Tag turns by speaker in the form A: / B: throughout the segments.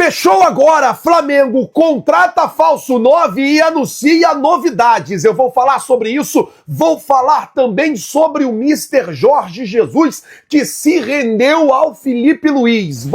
A: Fechou agora, Flamengo contrata falso 9 e anuncia novidades. Eu vou falar sobre isso, vou falar também sobre o Mister Jorge Jesus, que se rendeu ao Felipe Luiz.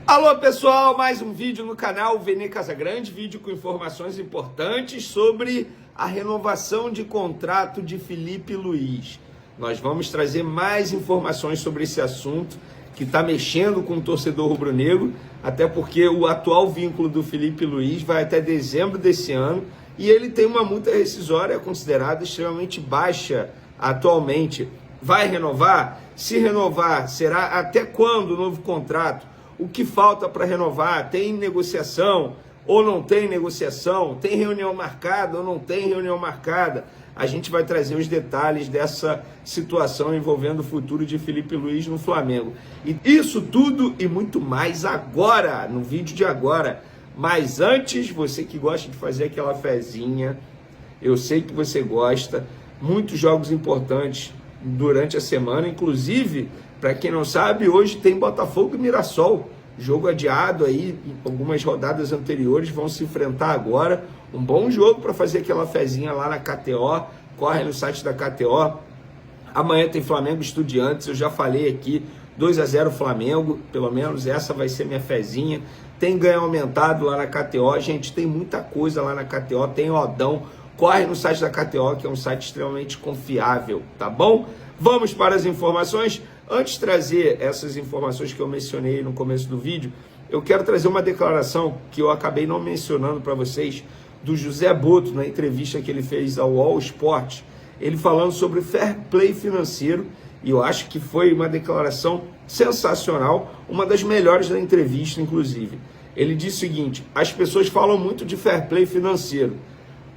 B: Alô pessoal, mais um vídeo no canal Vene Casagrande, vídeo com informações importantes sobre a renovação de contrato de Felipe Luiz. Nós vamos trazer mais informações sobre esse assunto que está mexendo com o torcedor rubro-negro, até porque o atual vínculo do Felipe Luiz vai até dezembro desse ano e ele tem uma multa rescisória considerada extremamente baixa atualmente. Vai renovar? Se renovar, será até quando o novo contrato? O que falta para renovar? Tem negociação ou não tem negociação? Tem reunião marcada ou não tem reunião marcada? A gente vai trazer os detalhes dessa situação envolvendo o futuro de Felipe Luiz no Flamengo. E isso tudo e muito mais agora, no vídeo de agora. Mas antes, você que gosta de fazer aquela fezinha, eu sei que você gosta, muitos jogos importantes durante a semana, inclusive, para quem não sabe, hoje tem Botafogo e Mirassol, jogo adiado aí, algumas rodadas anteriores vão se enfrentar agora, um bom jogo para fazer aquela fezinha lá na KTO, corre no site da KTO, amanhã tem Flamengo Estudiantes, eu já falei aqui, 2-0 Flamengo, pelo menos essa vai ser minha fezinha, tem ganho aumentado lá na KTO, gente, tem muita coisa lá na KTO, tem odão, corre no site da KTO, que é um site extremamente confiável, tá bom? Vamos para as informações. Antes de trazer essas informações que eu mencionei no começo do vídeo, eu quero trazer uma declaração que eu acabei não mencionando para vocês, do José Boto, na entrevista que ele fez ao All Sport, ele falando sobre fair play financeiro, e eu acho que foi uma declaração sensacional, uma das melhores da entrevista, inclusive. Ele disse o seguinte: as pessoas falam muito de fair play financeiro,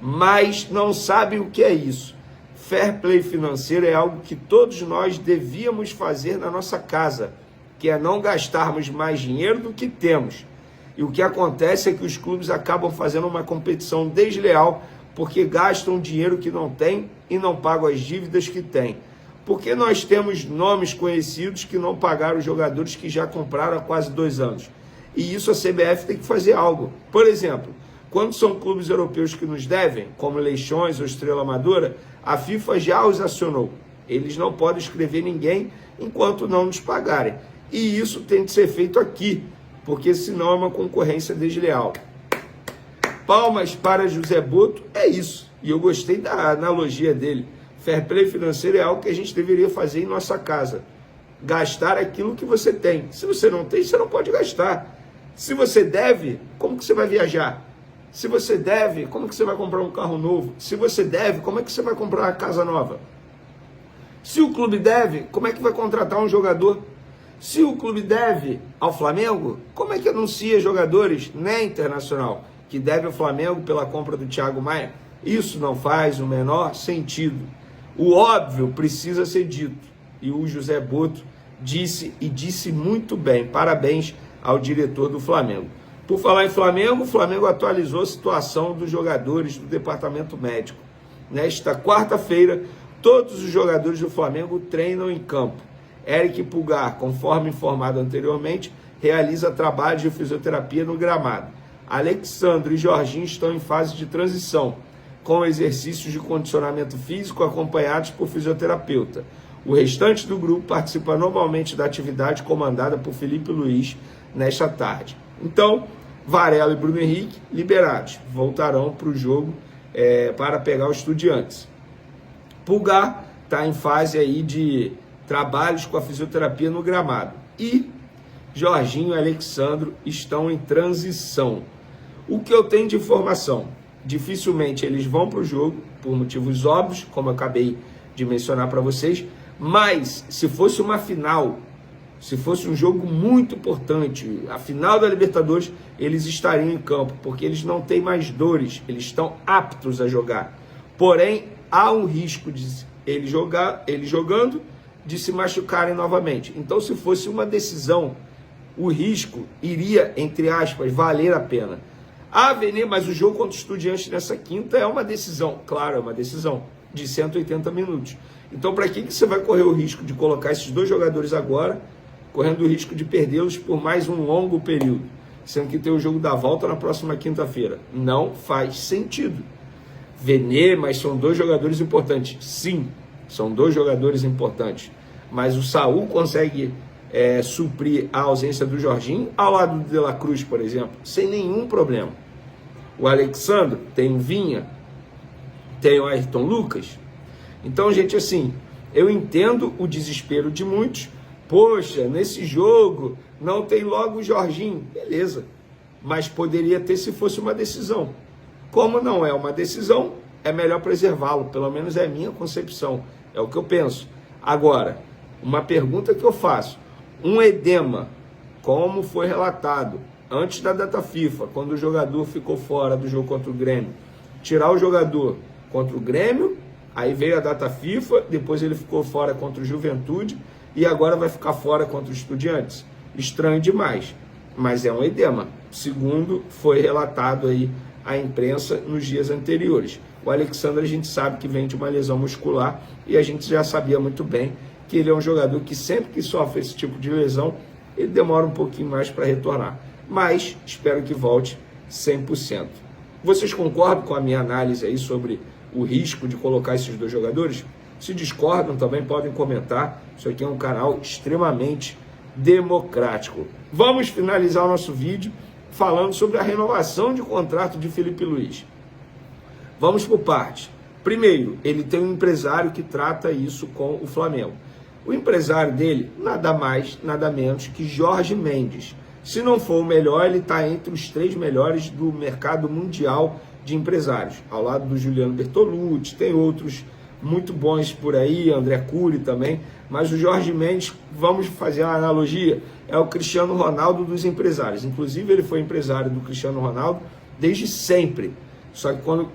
B: mas não sabem o que é isso. Fair play financeiro é algo que todos nós devíamos fazer na nossa casa, que é não gastarmos mais dinheiro do que temos. E o que acontece é que os clubes acabam fazendo uma competição desleal porque gastam dinheiro que não têm e não pagam as dívidas que têm. Porque nós temos nomes conhecidos que não pagaram os jogadores que já compraram há quase 2 anos. E isso a CBF tem que fazer algo. Por exemplo, quando são clubes europeus que nos devem, como Leixões ou Estrela Amadora, a FIFA já os acionou. Eles não podem escrever ninguém enquanto não nos pagarem. E isso tem de ser feito aqui, porque senão é uma concorrência desleal. Palmas para José Boto, é isso. E eu gostei da analogia dele. Fair play financeiro é algo que a gente deveria fazer em nossa casa. Gastar aquilo que você tem. Se você não tem, você não pode gastar. Se você deve, como que você vai viajar? Se você deve, como que você vai comprar um carro novo? Se você deve, como é que você vai comprar uma casa nova? Se o clube deve, como é que vai contratar um jogador? Se o clube deve ao Flamengo, como é que anuncia jogadores na Internacional que deve ao Flamengo pela compra do Thiago Maia? Isso não faz o menor sentido. O óbvio precisa ser dito. E o José Boto disse, e disse muito bem. Parabéns ao diretor do Flamengo. Por falar em Flamengo, o Flamengo atualizou a situação dos jogadores do departamento médico. Nesta quarta-feira, todos os jogadores do Flamengo treinam em campo. Eric Pulgar, conforme informado anteriormente, realiza trabalhos de fisioterapia no gramado. Alexandre e Jorginho estão em fase de transição, com exercícios de condicionamento físico acompanhados por fisioterapeuta. O restante do grupo participa normalmente da atividade comandada por Felipe Luiz nesta tarde. Então, Varela e Bruno Henrique liberados, voltarão para o jogo para pegar os Estudiantes. Pulgar está em fase aí de trabalhos com a fisioterapia no gramado. E Jorginho e Alexandro estão em transição. O que eu tenho de informação? Dificilmente eles vão para o jogo, por motivos óbvios, como eu acabei de mencionar para vocês, mas se fosse uma final, se fosse um jogo muito importante, a final da Libertadores, eles estariam em campo, porque eles não têm mais dores, eles estão aptos a jogar. Porém, há um risco de eles jogando, de se machucarem novamente. Então, se fosse uma decisão, o risco iria, entre aspas, valer a pena. Ah, Vene, mas o jogo contra o Estudiantes nessa quinta é uma decisão. Claro, é uma decisão de 180 minutos. Então, para que você vai correr o risco de colocar esses dois jogadores agora, correndo o risco de perdê-los por mais um longo período? sendo que tem o jogo da volta na próxima quinta-feira. Não faz sentido. Vene, mas são dois jogadores importantes. Sim, são dois jogadores importantes. Mas o Saul consegue suprir a ausência do Jorginho ao lado do De La Cruz, por exemplo, sem nenhum problema. O Alexandre tem o Vinha, tem o Ayrton Lucas. Então, gente, assim, eu entendo o desespero de muitos. Poxa, nesse jogo não tem logo o Jorginho. Beleza, mas poderia ter se fosse uma decisão. Como não é uma decisão, é melhor preservá-lo. Pelo menos é a minha concepção, é o que eu penso. Agora, uma pergunta que eu faço. Um edema, como foi relatado antes da data FIFA, quando o jogador ficou fora do jogo contra o Grêmio, tirar o jogador contra o Grêmio, aí veio a data FIFA, depois ele ficou fora contra o Juventude e agora vai ficar fora contra o Estudiantes. Estranho demais, mas é um edema, segundo foi relatado aí à imprensa nos dias anteriores. O Alexandre, a gente sabe que vem de uma lesão muscular e a gente já sabia muito bem que ele é um jogador que sempre que sofre esse tipo de lesão, ele demora um pouquinho mais para retornar. Mas espero que volte 100%. Vocês concordam com a minha análise aí sobre o risco de colocar esses dois jogadores? Se discordam, também podem comentar. Isso aqui é um canal extremamente democrático. Vamos finalizar o nosso vídeo falando sobre a renovação de contrato de Filipe Luís. Vamos por partes. Primeiro, ele tem um empresário que trata isso com o Flamengo. O empresário dele, nada mais, nada menos que Jorge Mendes. Se não for o melhor, ele está entre os 3 melhores do mercado mundial de empresários. Ao lado do Juliano Bertolucci, tem outros muito bons por aí, André Cury também. Mas o Jorge Mendes, vamos fazer uma analogia, é o Cristiano Ronaldo dos empresários. Inclusive, ele foi empresário do Cristiano Ronaldo desde sempre. Só que quando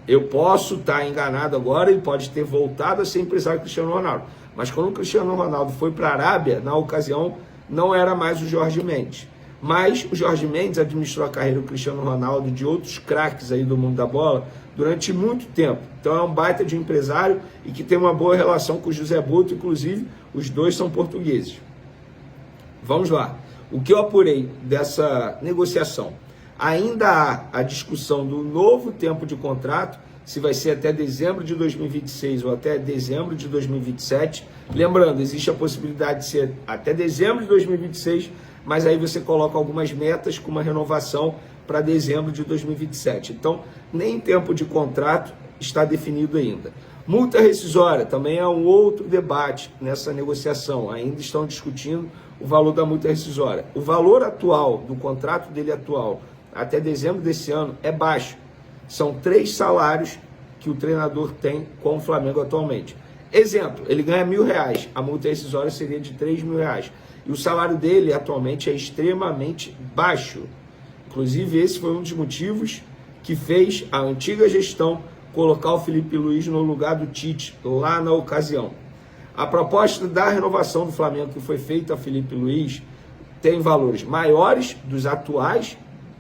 B: eu posso estar enganado agora, ele pode ter voltado a ser empresário do Cristiano Ronaldo. Mas quando o Cristiano Ronaldo foi para a Arábia, na ocasião, não era mais o Jorge Mendes. Mas o Jorge Mendes administrou a carreira do Cristiano Ronaldo e de outros craques aí do mundo da bola durante muito tempo. Então é um baita de empresário e que tem uma boa relação com o José Boto, inclusive os dois são portugueses. Vamos lá. O que eu apurei dessa negociação? Ainda há a discussão do novo tempo de contrato, se vai ser até dezembro de 2026 ou até dezembro de 2027. Lembrando, existe a possibilidade de ser até dezembro de 2026, mas aí você coloca algumas metas com uma renovação para dezembro de 2027. Então, nem tempo de contrato está definido ainda. Multa rescisória também é um outro debate nessa negociação. Ainda estão discutindo o valor da multa rescisória. O valor atual, do contrato dele atual, até dezembro desse ano, é baixo. São 3 salários que o treinador tem com o Flamengo atualmente. Exemplo, ele ganha R$1.000, a multa rescisória seria de R$3.000. E o salário dele atualmente é extremamente baixo. Inclusive, esse foi um dos motivos que fez a antiga gestão colocar o Filipe Luís no lugar do Tite, lá na ocasião. A proposta da renovação do Flamengo que foi feita a Filipe Luís tem valores maiores dos atuais,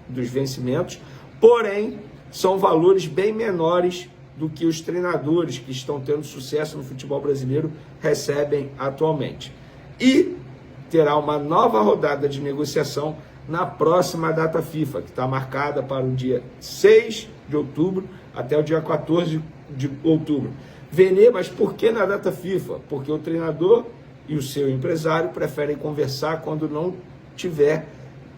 B: dos vencimentos, porém, são valores bem menores do que os treinadores que estão tendo sucesso no futebol brasileiro recebem atualmente. E terá uma nova rodada de negociação na próxima data FIFA, que está marcada para o dia 6 de outubro até o dia 14 de outubro. Vene, mas por que na data FIFA? Porque o treinador e o seu empresário preferem conversar quando não tiver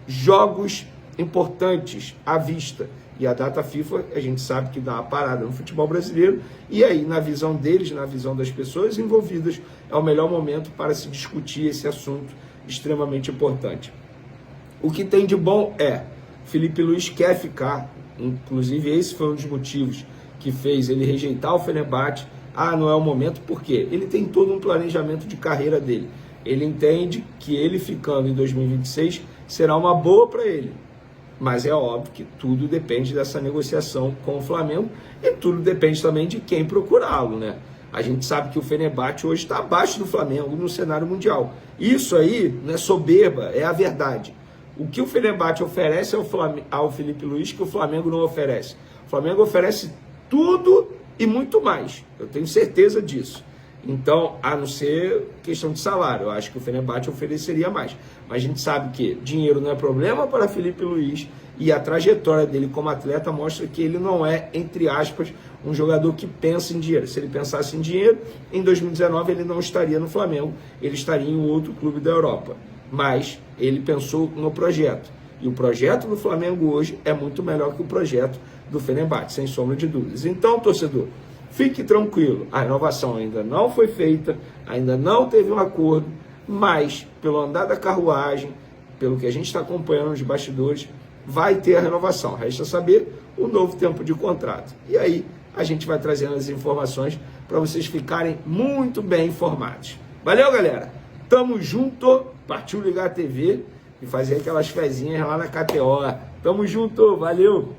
B: jogos importantes à vista. E a data FIFA, a gente sabe que dá uma parada no futebol brasileiro, e aí, na visão deles, na visão das pessoas envolvidas, é o melhor momento para se discutir esse assunto extremamente importante. O que tem de bom é, Filipe Luís quer ficar, inclusive esse foi um dos motivos que fez ele rejeitar o Fenerbahçe. Não é o momento, por quê? Ele tem todo um planejamento de carreira dele. Ele entende que ele ficando em 2026 será uma boa para ele. Mas é óbvio que tudo depende dessa negociação com o Flamengo e tudo depende também de quem procurá-lo, né? A gente sabe que o Fenerbahçe hoje está abaixo do Flamengo no cenário mundial. Isso aí não é soberba, é a verdade. O que o Fenerbahçe oferece ao Filipe Luís que o Flamengo não oferece? O Flamengo oferece tudo e muito mais. Eu tenho certeza disso. Então, a não ser questão de salário, eu acho que o Fenerbahçe ofereceria mais. Mas a gente sabe que dinheiro não é problema para Filipe Luís e a trajetória dele como atleta mostra que ele não é, entre aspas, um jogador que pensa em dinheiro. Se ele pensasse em dinheiro, em 2019 ele não estaria no Flamengo, ele estaria em outro clube da Europa. Mas ele pensou no projeto. E o projeto do Flamengo hoje é muito melhor que o projeto do Fenerbahçe, sem sombra de dúvidas. Então, torcedor, fique tranquilo, a renovação ainda não foi feita, ainda não teve um acordo, mas pelo andar da carruagem, pelo que a gente está acompanhando nos bastidores, vai ter a renovação. Resta saber o novo tempo de contrato. E aí a gente vai trazendo as informações para vocês ficarem muito bem informados. Valeu, galera! Tamo junto, partiu ligar a TV e fazer aquelas fezinhas lá na KTO. Tamo junto, valeu!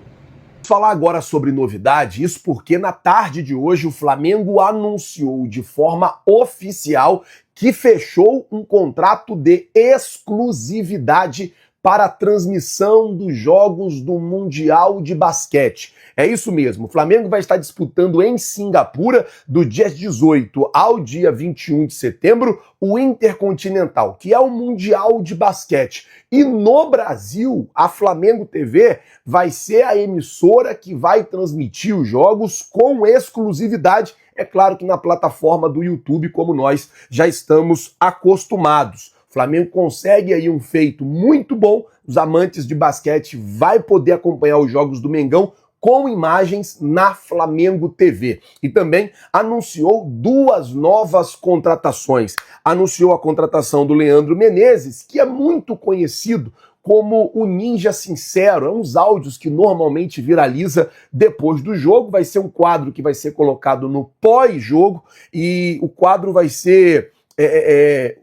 A: Falar agora sobre novidade, isso porque na tarde de hoje o Flamengo anunciou de forma oficial que fechou um contrato de exclusividade para a transmissão dos jogos do Mundial de Basquete. É isso mesmo, o Flamengo vai estar disputando em Singapura, do dia 18 ao dia 21 de setembro, o Intercontinental, que é o Mundial de Basquete. E no Brasil, a Flamengo TV vai ser a emissora que vai transmitir os jogos com exclusividade, é claro que na plataforma do YouTube, como nós já estamos acostumados. O Flamengo consegue aí um feito muito bom, os amantes de basquete vai poder acompanhar os jogos do Mengão com imagens na Flamengo TV. E também anunciou duas novas contratações. Anunciou a contratação do Leandro Menezes, que é muito conhecido como o Ninja Sincero. É uns áudios que normalmente viraliza depois do jogo. Vai ser um quadro que vai ser colocado no pós-jogo e o quadro vai ser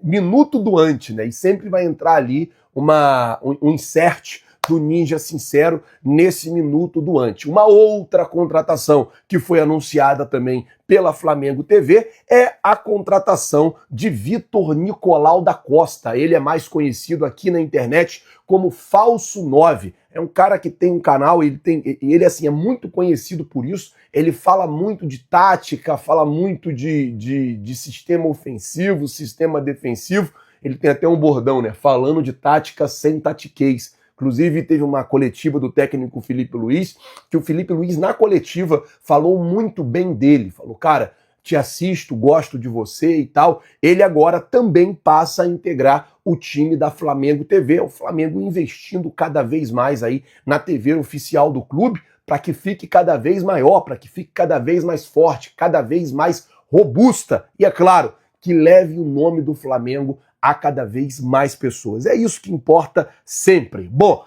A: minuto do ante, né? E sempre vai entrar ali um insert do Ninja Sincero nesse minuto do ante. Uma outra contratação que foi anunciada também pela Flamengo TV é a contratação de Vitor Nicolau da Costa. Ele é mais conhecido aqui na internet como Falso 9. É um cara que tem um canal, ele assim, é muito conhecido por isso. Ele fala muito de tática, fala muito de sistema ofensivo, sistema defensivo. Ele tem até um bordão, né? Falando de tática sem tatiquez. Inclusive, teve uma coletiva do técnico Filipe Luís, que o Filipe Luís, na coletiva, falou muito bem dele. Falou, cara, te assisto, gosto de você e tal. Ele agora também passa a integrar o time da Flamengo TV. O Flamengo investindo cada vez mais aí na TV oficial do clube, para que fique cada vez maior, para que fique cada vez mais forte, cada vez mais robusta. E é claro, que leve o nome do Flamengo a cada vez mais pessoas. É isso que importa sempre. Bom,